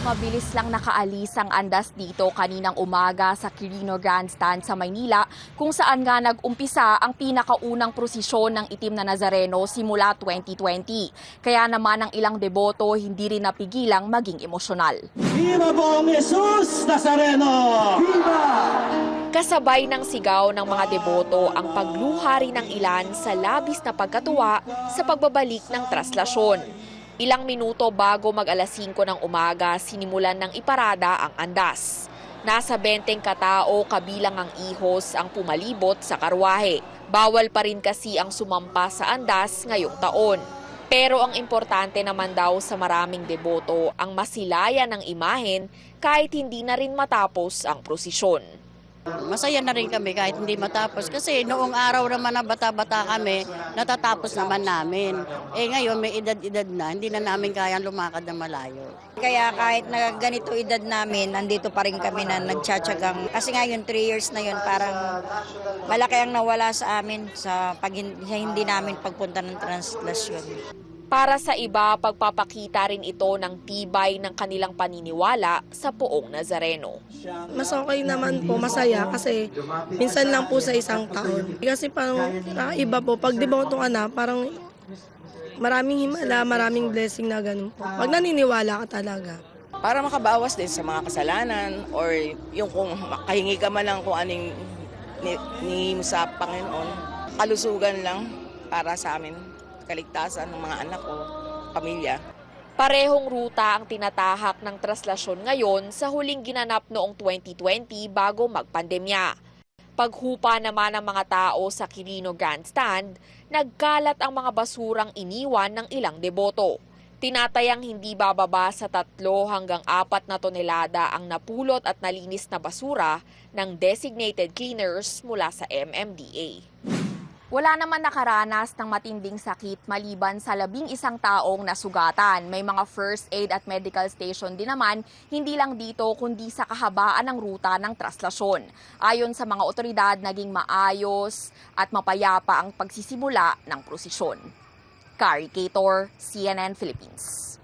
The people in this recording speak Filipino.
Mabilis lang nakaalis ang andas dito kaninang umaga sa Quirino Grandstand sa Maynila kung saan nga nag-umpisa ang pinakaunang prosesyon ng itim na Nazareno simula 2020. Kaya naman ang ilang deboto hindi rin napigilang maging emosyonal. Viva Bong Jesus Nazareno! Viva! Kasabay ng sigaw ng mga deboto ang pagluha rin ng ilan sa labis na pagkatuwa sa pagbabalik ng traslasyon. Ilang minuto bago mag-alas 5 ng umaga, sinimulan ng iparada ang andas. Nasa 20 katao kabilang ang ihos ang pumalibot sa karwahe. Bawal pa rin kasi ang sumampa sa andas ngayong taon. Pero ang importante naman daw sa maraming deboto ang masilayan ng imahen kahit hindi na rin matapos ang prosesyon. Masaya na rin kami kahit hindi matapos kasi noong araw naman na bata-bata kami, natatapos naman namin. Ngayon may edad-edad na, hindi na namin kayang lumakad na malayo. Kaya kahit na ganito edad namin, nandito pa rin kami na nagtsatsagang. Kasi nga yun, 3 years na yun, parang malaki ang nawala sa amin sa hindi namin pagpunta ng translasyon. Para sa iba, pagpapakita rin ito ng tibay ng kanilang paniniwala sa Poong Nazareno. Mas okay naman po, masaya kasi minsan lang po sa isang taon. Kasi parang iba po, pag deboto ka na, parang maraming himala, maraming blessing na ganun po. Pag naniniwala ka talaga. Para makabawas din sa mga kasalanan or yung kung makahingi ka man lang kung anong ni sa Panginoon, kalusugan lang para sa amin. Kaligtasan ng mga anak ko, pamilya. Parehong ruta ang tinatahak ng traslasyon ngayon sa huling ginanap noong 2020 bago magpandemya. Paghupa naman ng mga tao sa Quirino Grandstand, nagkalat ang mga basurang iniwan ng ilang deboto. Tinatayang hindi bababa sa 3 hanggang 4 na tonelada ang napulot at nalinis na basura ng designated cleaners mula sa MMDA. Wala naman nakaranas ng matinding sakit maliban sa 11 taong nasugatan. May mga first aid at medical station din naman, hindi lang dito kundi sa kahabaan ng ruta ng traslasyon. Ayon sa mga otoridad, naging maayos at mapayapa ang pagsisimula ng prosesyon. Carrie Cator, CNN Philippines.